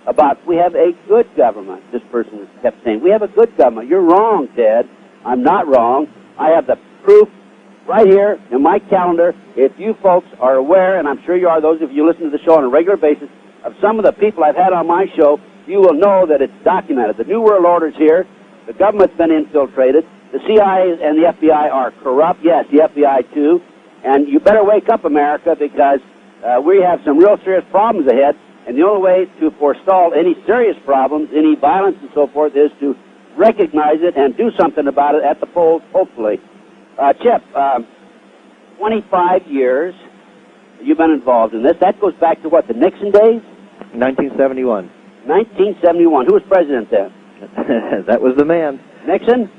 about we have a good government. This person kept saying, we have a good government. You're wrong, Ted. I'm not wrong. I have the proof right here in my calendar. If you folks are aware, and I'm sure you are, those of you listen to the show on a regular basis, of some of the people I've had on my show, you will know that it's documented. The New World Order's here. The government's been infiltrated. The CIA and the FBI are corrupt. Yes, the FBI too. And you better wake up, America, because we have some real serious problems ahead. And the only way to forestall any serious problems, any violence and so forth, is to recognize it and do something about it at the polls, hopefully. Chip, 25 years you've been involved in this. That goes back to what, the Nixon days? 1971. 1971. Who was president then? That was the man. Nixon?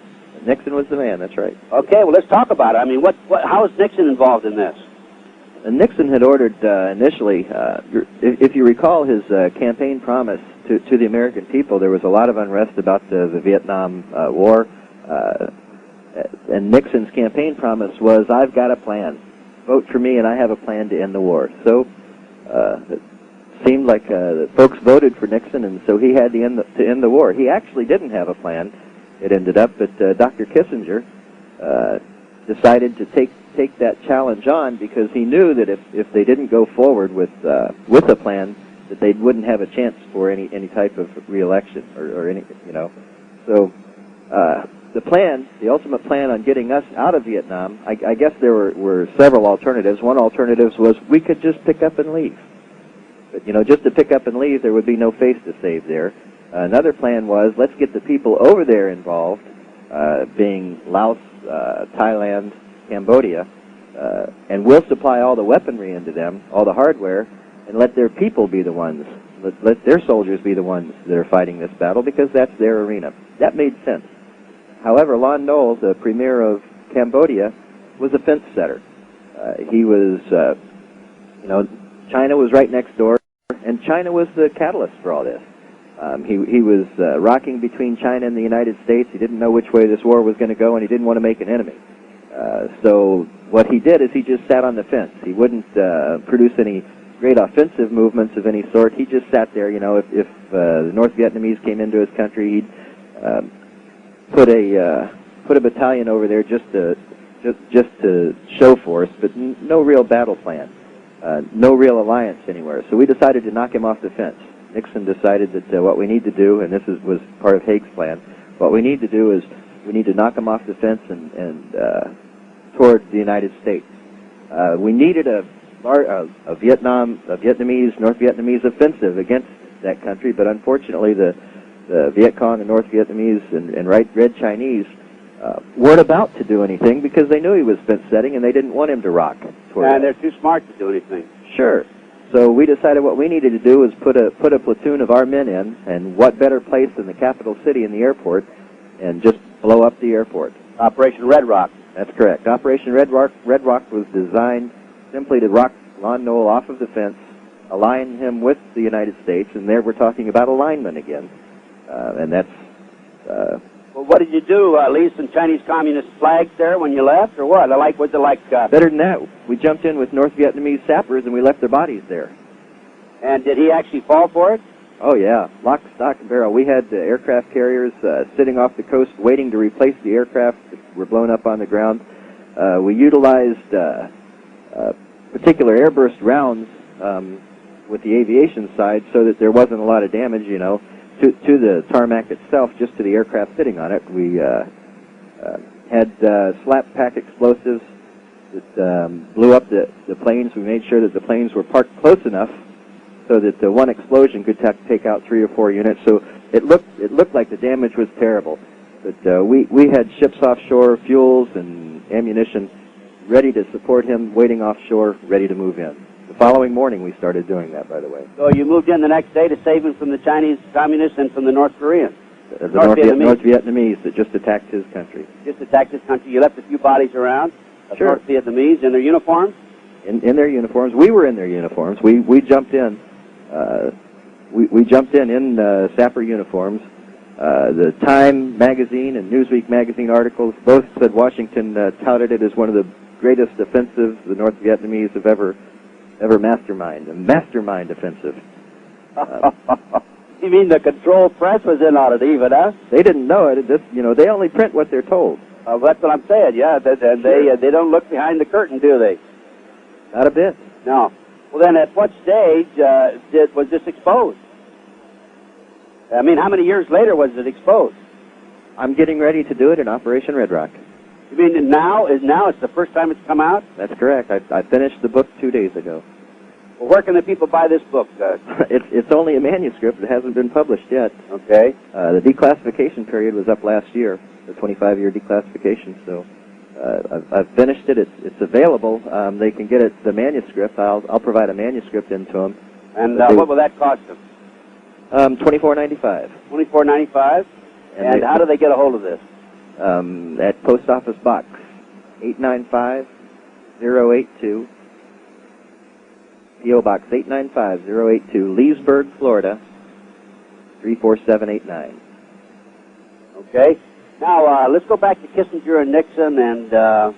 Nixon was the man, that's right. Okay, well, let's talk about it. I mean, how is Nixon involved in this? Nixon had ordered initially, if you recall his campaign promise to the American people, there was a lot of unrest about the Vietnam War, and Nixon's campaign promise was, I've got a plan. Vote for me and I have a plan to end the war. So it seemed like folks voted for Nixon, and so he had to end the war. He actually didn't have a plan, it ended up, but Dr. Kissinger decided to take that challenge on because he knew that if they didn't go forward with a plan, that they wouldn't have a chance for any type of re-election or any, you know. So the ultimate plan on getting us out of Vietnam, I guess there were several alternatives. One alternative was we could just pick up and leave. But, you know, just to pick up and leave, there would be no face to save there. Another plan was, let's get the people over there involved, being Laos, Thailand, Cambodia, and we'll supply all the weaponry into them, all the hardware, and let their people be the ones, let their soldiers be the ones that are fighting this battle, because that's their arena. That made sense. However, Lon Nol, the premier of Cambodia, was a fence setter. He was, you know, China was right next door, and China was the catalyst for all this. He was rocking between China and the United States. He didn't know which way this war was going to go, and he didn't want to make an enemy. So what he did is he just sat on the fence. He wouldn't produce any great offensive movements of any sort. He just sat there. You know, if the North Vietnamese came into his country, he'd put a battalion over there just to show force, but no real battle plan, no real alliance anywhere. So we decided to knock him off the fence. Nixon decided that what we need to do, and this was part of Haig's plan, what we need to do is we need to knock him off the fence and toward the United States. We needed a Vietnamese, North Vietnamese offensive against that country, but unfortunately the Viet Cong and North Vietnamese and Red Chinese weren't about to do anything because they knew he was fence setting and they didn't want him to rock. And they're too smart to do anything. Sure. So we decided what we needed to do was put a platoon of our men in, and what better place than the capital city and the airport, and just blow up the airport. Operation Red Rock. That's correct. Operation Red Rock was designed simply to rock Lon Nol off of the fence, align him with the United States, and there we're talking about alignment again. And that's... Well, what did you do? Leave some Chinese Communist flags there when you left, or what? Was it like... Better than that. We jumped in with North Vietnamese sappers, and we left their bodies there. And did he actually fall for it? Oh, yeah. Lock, stock, and barrel. We had aircraft carriers sitting off the coast waiting to replace the aircraft that were blown up on the ground. We utilized particular airburst rounds with the aviation side so that there wasn't a lot of damage, you know, to the tarmac itself, just to the aircraft sitting on it. We had slap pack explosives that blew up the planes. We made sure that the planes were parked close enough so that the one explosion could take out 3 or 4 units. So it looked like the damage was terrible. But we had ships offshore, fuels and ammunition ready to support him, waiting offshore, ready to move in. The following morning we started doing that, by the way. So you moved in the next day to save him from the Chinese Communists and from the North Koreans? The North Vietnamese that just attacked his country. Just attacked his country. You left a few bodies around? Sure. North Vietnamese in their uniforms? In their uniforms. We were in their uniforms. We jumped in. We jumped in sapper uniforms. The Time magazine and Newsweek magazine articles both said Washington touted it as one of the greatest offensives the North Vietnamese have ever masterminded. A mastermind offensive. You mean the control press was in on it even, huh? They didn't know it. They only print what they're told. That's what I'm saying, yeah. They don't look behind the curtain, do they? Not a bit. No. Well, then at what stage was this exposed? I mean, how many years later was it exposed? I'm getting ready to do it in Operation Red Rock. You mean now it's the first time it's come out? That's correct. I finished the book 2 days ago. Well, where can the people buy this book? It's only a manuscript. It hasn't been published yet. Okay. The declassification period was up last year, the 25-year declassification. So I've finished it. It's available. They can get it. The manuscript. I'll provide a manuscript into them. And what will that cost them? $24.95. $24.95. And how do they get a hold of this? At Post Office Box 895082. P.O. Box 895082, Leesburg, Florida, 34789. Okay. Now, let's go back to Kissinger and Nixon, and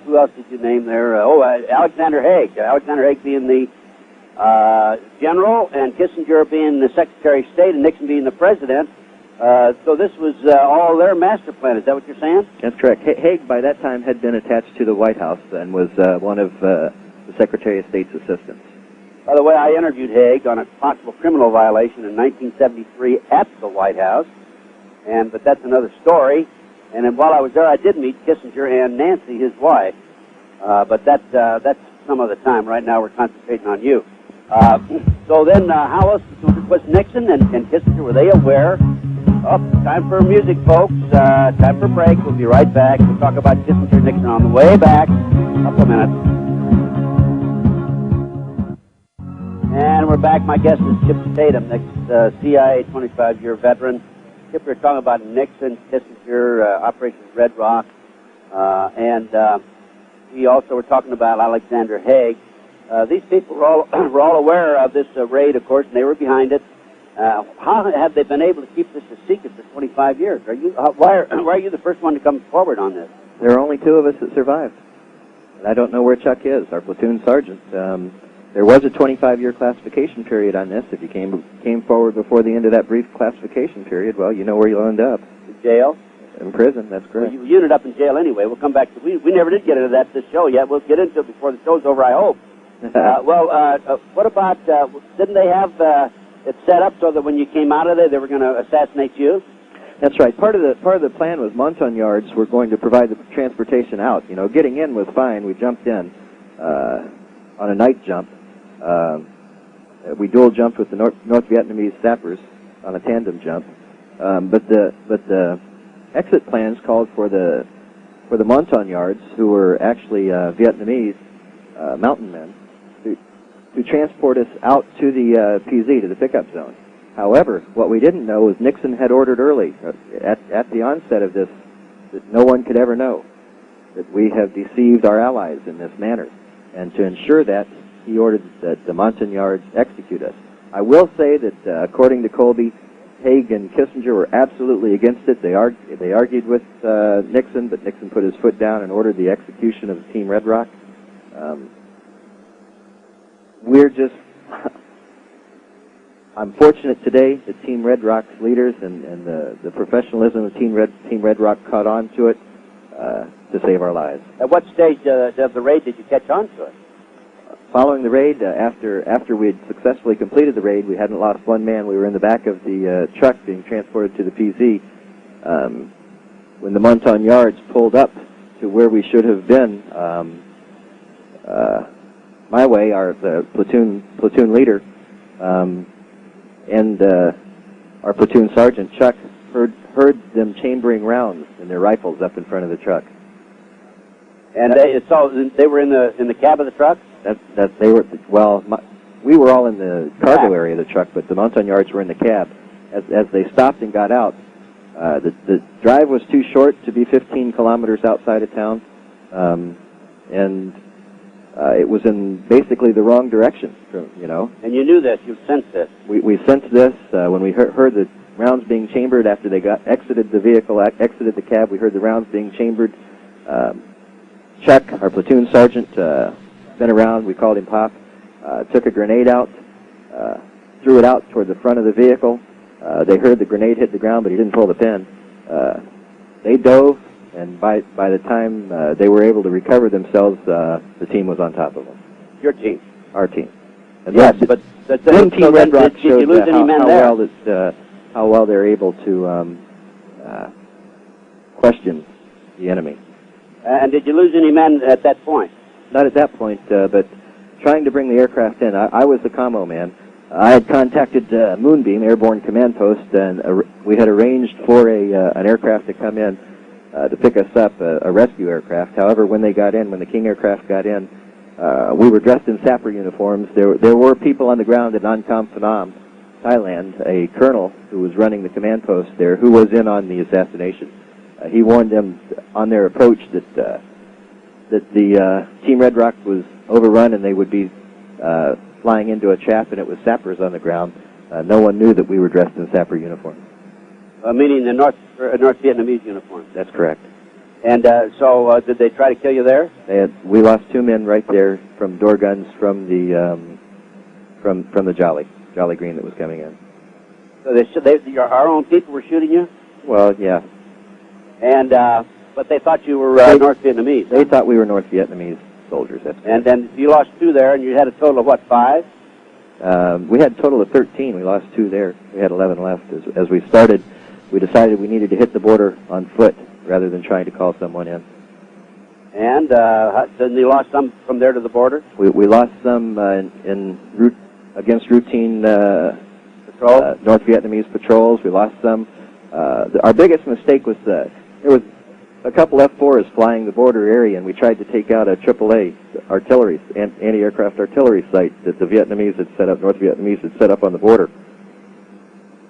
who else did you name there? Alexander Haig. Alexander Haig being the general, and Kissinger being the Secretary of State, and Nixon being the president. So this was all their master plan. Is that what you're saying? That's correct. Haig, by that time, had been attached to the White House and was one of the Secretary of State's assistants. By the way, I interviewed Haig on a possible criminal violation in 1973 at the White House, but that's another story. And then while I was there, I did meet Kissinger and Nancy, his wife. But that's some other time. Right now, we're concentrating on you. So then, how else was Nixon and Kissinger? Were they aware? Oh, time for music, folks. Time for a break. We'll be right back. We'll talk about Kissinger and Nixon on the way back. A couple of minutes. And we're back. My guest is Chip Tatum, CIA 25-year veteran. Chip, we're talking about Nixon, Kissinger, Operation Red Rock, and we also were talking about Alexander Haig. These people were all aware of this raid, of course, and they were behind it. How have they been able to keep this a secret for 25 years? Why are you the first one to come forward on this? There are only two of us that survived. And I don't know where Chuck is, our platoon sergeant. There was a 25-year classification period on this. If you came forward before the end of that brief classification period, well, you know where you'll end up. In jail? In prison, that's correct. Well, you ended up in jail anyway. We'll come back to we never did get into this show yet. We'll get into it before the show's over, I hope. What about, didn't they have it set up so that when you came out of there, they were going to assassinate you? That's right. Part of the plan was Montagnards were going to provide the transportation out. You know, getting in was fine. We jumped in on a night jump. We dual jumped with the North Vietnamese sappers on a tandem jump. But the exit plans called for the Montagnards, who were actually Vietnamese mountain men, to transport us out to the PZ, to the pickup zone. However, what we didn't know was Nixon had ordered early, at the onset of this, that no one could ever know that we have deceived our allies in this manner. And to ensure that, he ordered that the Montagnards execute us. I will say that, according to Colby, Haig and Kissinger were absolutely against it. They argued with Nixon, but Nixon put his foot down and ordered the execution of Team Red Rock. I'm fortunate today that Team Red Rock's leaders and the professionalism of Team Red Rock caught on to it to save our lives. At what stage of the raid did you catch on to it? Following the raid, after we had successfully completed the raid, we hadn't lost one man. We were in the back of the truck being transported to the PZ. When the Montagnards pulled up to where we should have been, my way, the platoon leader, and our platoon sergeant Chuck heard them chambering rounds in their rifles up in front of the truck. And they were in the cab of the truck? We were all in the cargo area of the truck, but the Montagnards were in the cab. As they stopped and got out, the drive was too short to be 15 kilometers outside of town, and it was in basically the wrong direction, you know. And you knew this, you sensed this. We sensed this when we heard the rounds being chambered after they exited the vehicle, exited the cab. We heard the rounds being chambered. Chuck, our platoon sergeant, been around. We called him Pop. Took a grenade out, threw it out toward the front of the vehicle, They heard the grenade hit the ground, but he didn't pull the pin. They dove, and by the time they were able to recover themselves, the team was on top of them. Your team? Our team. And yes, but then Team Red Rock did you lose any men there? How well they're able to question the enemy. And did you lose any men at that point? Not at that point, but trying to bring the aircraft in. I was the commo man. I had contacted Moonbeam Airborne Command Post, and we had arranged for an aircraft to come in to pick us up, a rescue aircraft. However, when they got in, when the King aircraft got in, we were dressed in sapper uniforms. There were people on the ground at Nakhon Phanom, Thailand, a colonel who was running the command post there, who was in on the assassination. He warned them on their approach that the Team Red Rock was overrun and they would be flying into a trap, and it was sappers on the ground. No one knew that we were dressed in sapper uniforms. Meaning the North Vietnamese uniforms. That's correct. And so did they try to kill you there? We lost 2 men right there from door guns from the Jolly Green that was coming in. So our own people were shooting you? Well, yeah. And but they thought you were North Vietnamese. They thought we were North Vietnamese soldiers. And then you lost 2 there, and you had a total of what, 5? We had a total of 13. We lost 2 there. We had 11 left. As we started, we decided we needed to hit the border on foot rather than trying to call someone in. And then you lost some from there to the border? We lost some against routine patrol? North Vietnamese patrols. We lost some. Our biggest mistake was there was a couple F-4s flying the border area, and we tried to take out a AAA artillery, anti-aircraft artillery site that the Vietnamese had set up, North Vietnamese had set up on the border.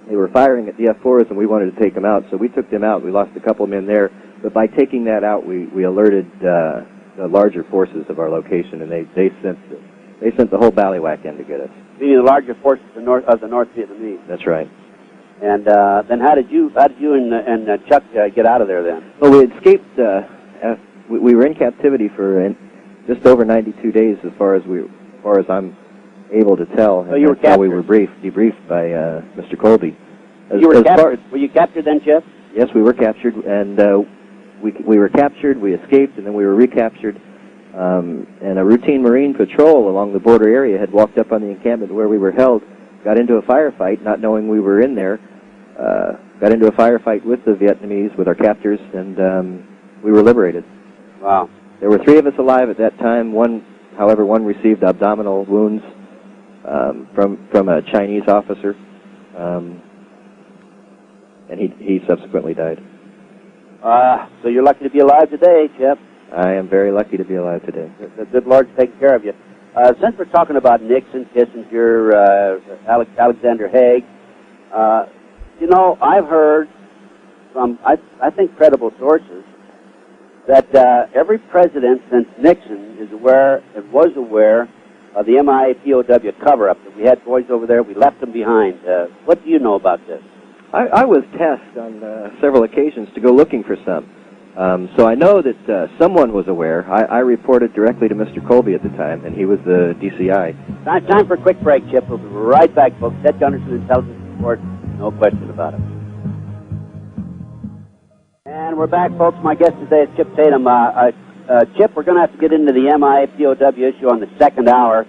They were firing at the F-4s, and we wanted to take them out, so we took them out. We lost a couple of men there, but by taking that out, we alerted the larger forces of our location, and they sent the whole ballywhack in to get us. Meaning the larger forces of the North Vietnamese. That's right. And then how did you and Chuck get out of there then? Well, we escaped. We were in captivity for just over 92 days, as far as I'm able to tell. So you were captured. How we were debriefed by Mr. Colby. You were captured. Were you captured then, Chip? Yes, we were captured, and we were captured. We escaped, and then we were recaptured. And a routine Marine patrol along the border area had walked up on the encampment where we were held, got into a firefight, not knowing we were in there. Got into a firefight with the Vietnamese, with our captors, and we were liberated. Wow. There were 3 of us alive at that time. However, one received abdominal wounds from a Chinese officer, and he subsequently died. So you're lucky to be alive today, Chip. I am very lucky to be alive today. The good Lord's taking care of you. Since we're talking about Nixon, Kissinger, Alexander Haig, I've heard from, I think, credible sources that every president since Nixon was aware of the MIA POW cover-up, that we had boys over there, we left them behind. What do you know about this? I was tasked on several occasions to go looking for some. So I know that someone was aware. I reported directly to Mr. Colby at the time, and he was the DCI. Time for a quick break, Chip. We'll be right back, folks. Ted Gunderson, Intelligence Report. No question about it. And we're back, folks. My guest today is Chip Tatum. Chip, we're going to have to get into the MIA POW issue on the second hour.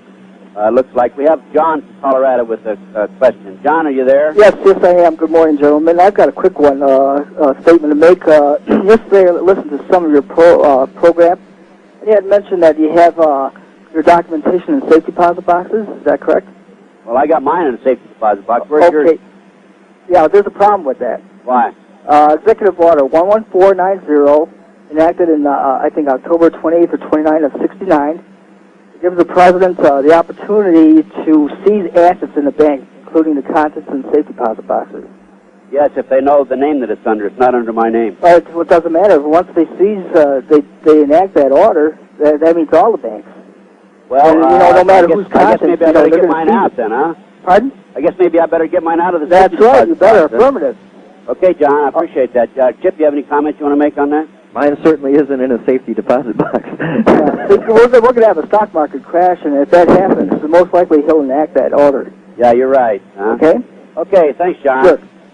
Looks like we have John from Colorado with a question. John, are you there? Yes, I am. Good morning, gentlemen. I've got a quick statement to make. Yesterday, I listened to some of your program, and you had mentioned that you have your documentation in safety deposit boxes. Is that correct? Well, I got mine in a safety deposit box. Where's yours? Yeah, there's a problem with that. Why? Executive Order 11490, enacted in, I think, October 28th or 29th of 69, gives the President the opportunity to seize assets in the bank, including the contents and safety deposit boxes. Yes, if they know the name that it's under. It's not under my name. It doesn't matter. Once they seize, they enact that order, that means all the banks. Well, no matter whose contents. I guess maybe I better get mine out then, huh? Pardon? I guess maybe I better get mine out of the That's right. You better. Affirmative. Okay, John, I appreciate that. Chip, you have any comments you want to make on that? Mine certainly isn't in a safety deposit box. We're going to have a stock market crash, and if that happens, most likely he'll enact that order. Yeah, you're right. Huh? Okay? Okay, thanks, John. Sure.